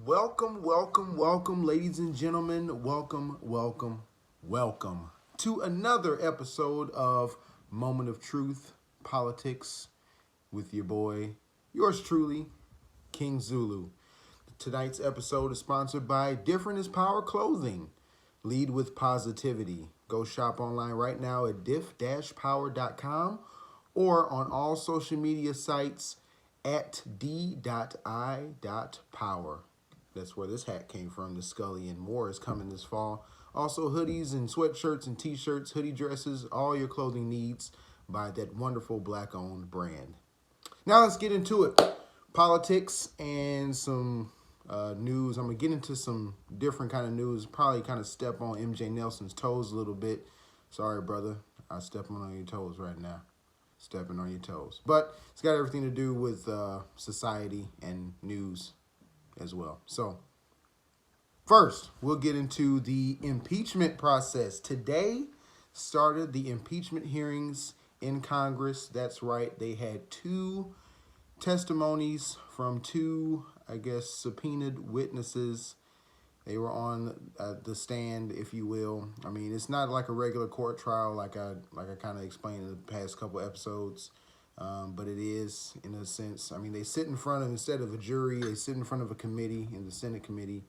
Welcome, ladies and gentlemen. Welcome to another episode of Moment of Truth Politics with your boy, yours truly, King Zulu. Tonight's episode is sponsored by Different is Power Clothing. Lead with positivity. Go shop online right now at diff-power.com or on all social media sites at d.i.power. That's where this hat came from. The Scully and more is coming this fall. Also hoodies and sweatshirts and t-shirts, hoodie dresses, all your clothing needs by that wonderful black-owned brand. Now let's get into it. Politics and some news. I'm going to get into some different kind of news. Probably kind of step on MJ Nelson's toes a little bit. Sorry, brother. I'm stepping on your toes right now. Stepping on your toes. But it's got everything to do with society and news as well. So first, we'll get into the impeachment process. Today started the impeachment hearings in Congress. That's right. They had two testimonies from two, subpoenaed witnesses. They were on the stand, if you will. I mean, it's not like a regular court trial like I kind of explained in the past couple episodes. But it is, in a sense, I mean, they sit in front of, instead of a jury, they sit in front of a committee, in the Senate committee.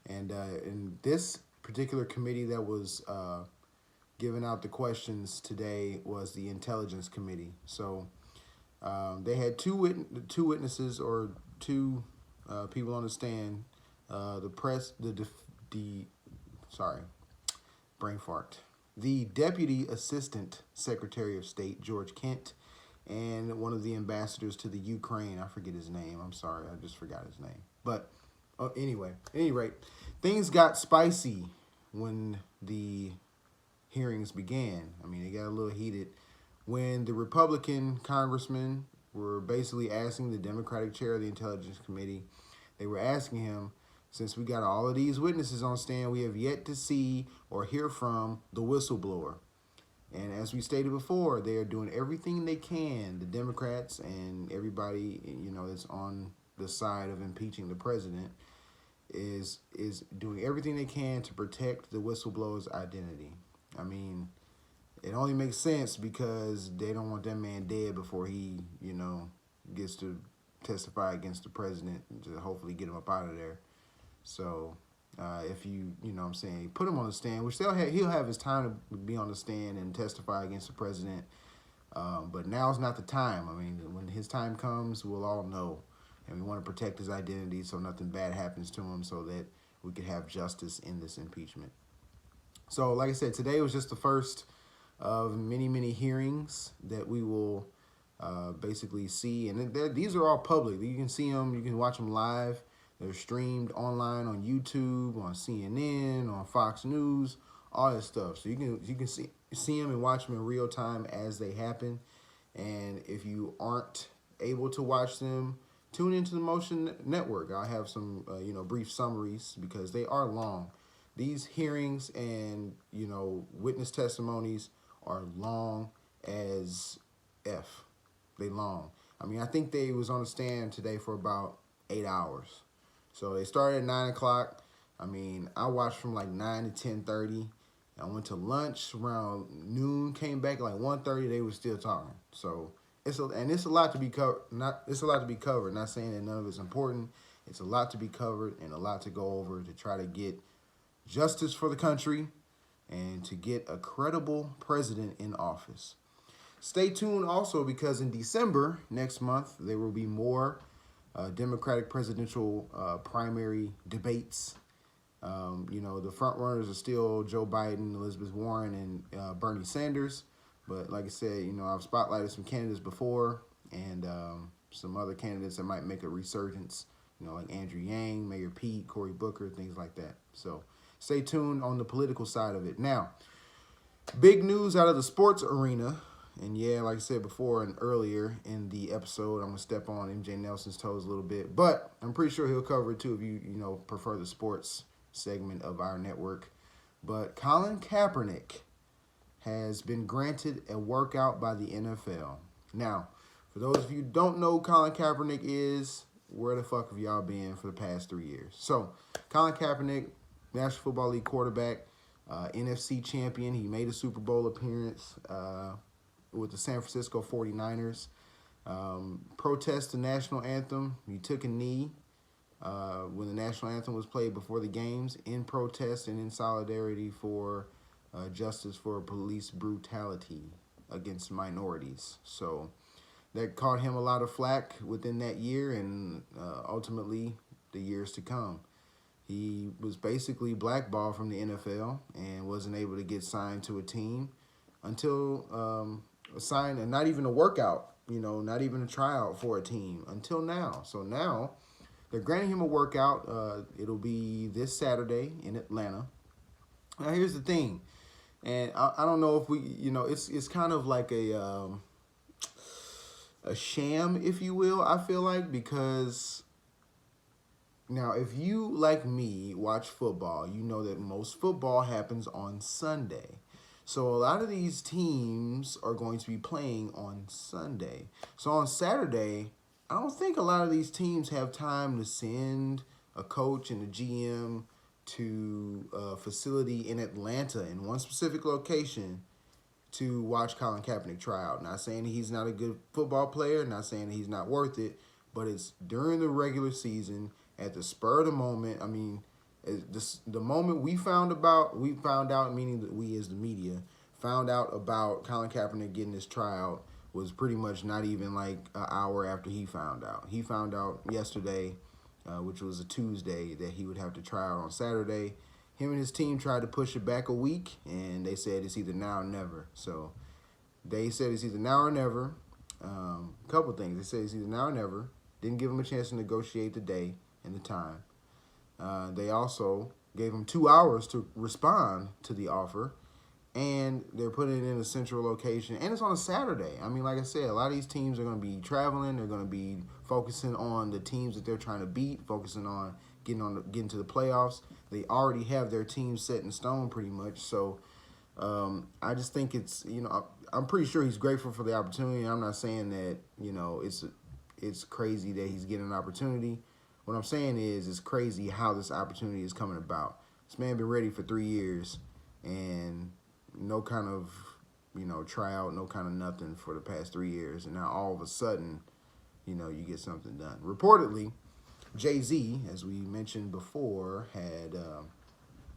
And in this particular committee that was giving out the questions today was the Intelligence Committee. So they had two witnesses, or two people on the stand. The Deputy Assistant Secretary of State, George Kent, and one of the ambassadors to the Ukraine. I forget his name. I'm sorry. I just forgot his name. But anyway, at any rate, things got spicy when the hearings began. I mean, it got a little heated when the Republican congressmen were basically asking the Democratic chair of the Intelligence Committee. They were asking him, since we got all of these witnesses on stand, we have yet to see or hear from the whistleblower. And as we stated before, they are doing everything they can, the Democrats and everybody, that's on the side of impeaching the president, is doing everything they can to protect the whistleblower's identity. I mean, it only makes sense because they don't want that man dead before he, gets to testify against the president to hopefully get him up out of there. So if you put him on the stand, which he'll have his time to be on the stand and testify against the president. But now's not the time. I mean, when his time comes, we'll all know. And we want to protect his identity so nothing bad happens to him, so that we could have justice in this impeachment. So like I said, today was just the first of many hearings that we will basically see. And these are all public. You can see them. You can watch them live. They're streamed online on YouTube, on CNN, on Fox News, all that stuff. So you can see them and watch them in real time as they happen. And if you aren't able to watch them, tune into the Motion Network. I'll have some brief summaries because they are long. These hearings and witness testimonies are long as F. They long. I mean, I think they was on the stand today for about 8 hours. So they started at 9 o'clock. I mean, I watched from like 9 to 10:30. I went to lunch around noon, came back like 1:30. They were still talking. So it's a lot to be covered. It's a lot to be covered. Not saying that none of it's important. It's a lot to be covered and a lot to go over to try to get justice for the country and to get a credible president in office. Stay tuned also because in December next month there will be more Democratic presidential primary debates. The front runners are still Joe Biden, Elizabeth Warren, and Bernie Sanders. But like I said, I've spotlighted some candidates before and some other candidates that might make a resurgence, like Andrew Yang, Mayor Pete, Cory Booker, things like that. So stay tuned on the political side of it. Now, big news out of the sports arena. And yeah, like I said before and earlier in the episode, I'm going to step on MJ Nelson's toes a little bit. But I'm pretty sure he'll cover it too if you prefer the sports segment of our network. But Colin Kaepernick has been granted a workout by the NFL. Now, for those of you who don't know who Colin Kaepernick is, where the fuck have y'all been for the past 3 years? So, Colin Kaepernick, National Football League quarterback, NFC champion. He made a Super Bowl appearance with the San Francisco 49ers. Protest the national anthem. He took a knee when the national anthem was played before the games in protest and in solidarity for justice for police brutality against minorities. So that caught him a lot of flack within that year and ultimately the years to come. He was basically blackballed from the NFL and wasn't able to get signed to a team until signed, and not even a workout, not even a tryout for a team until now. So now they're granting him a workout. It'll be this Saturday in Atlanta. Now here's the thing, and I don't know if we, it's kind of like a sham, if you will, I feel like, because now if you, like me, watch football, you know that most football happens on Sunday. So a lot of these teams are going to be playing on Sunday. So on Saturday, I don't think a lot of these teams have time to send a coach and a GM to a facility in Atlanta in one specific location to watch Colin Kaepernick try out. Not saying he's not a good football player, not saying he's not worth it, but it's during the regular season, at the spur of the moment. I mean, the moment we found out, meaning that we as the media, found out about Colin Kaepernick getting his tryout was pretty much not even like an hour after he found out. He found out yesterday, which was a Tuesday, that he would have to try out on Saturday. Him and his team tried to push it back a week, and they said it's either now or never. So they said it's either now or never. A couple things. They said it's either now or never. Didn't give him a chance to negotiate the day and the time. They also gave him 2 hours to respond to the offer, and they're putting it in a central location, and it's on a Saturday. I mean, like I said, a lot of these teams are going to be traveling. They're going to be focusing on the teams that they're trying to beat, focusing on getting to the playoffs. They already have their team set in stone pretty much. So I just think it's, I'm pretty sure he's grateful for the opportunity. I'm not saying that, it's crazy that he's getting an opportunity. What I'm saying is it's crazy how this opportunity is coming about. This man been ready for 3 years and no kind of, tryout, no kind of nothing for the past 3 years. And now all of a sudden, you get something done. Reportedly, Jay-Z, as we mentioned before, had,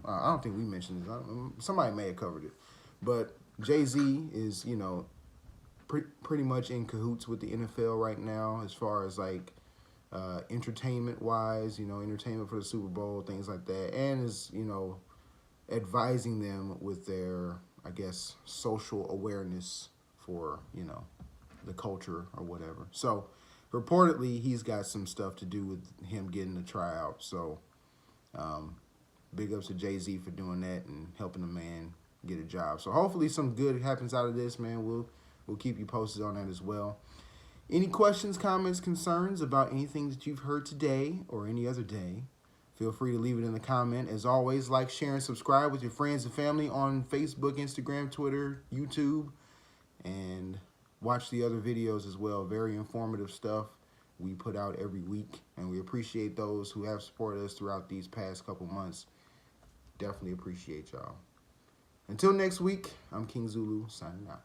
I don't think we mentioned it. Somebody may have covered it. But Jay-Z is, pretty much in cahoots with the NFL right now as far as like entertainment-wise, entertainment for the Super Bowl, things like that, and is, advising them with their, I guess, social awareness for, the culture or whatever. So reportedly, he's got some stuff to do with him getting the tryout. So big ups to Jay-Z for doing that and helping the man get a job. So hopefully some good happens out of this, man. We'll keep you posted on that as well. Any questions, comments, concerns about anything that you've heard today or any other day, feel free to leave it in the comment. As always, like, share, and subscribe with your friends and family on Facebook, Instagram, Twitter, YouTube, and watch the other videos as well. Very informative stuff we put out every week, and we appreciate those who have supported us throughout these past couple months. Definitely appreciate y'all. Until next week, I'm King Zulu, signing out.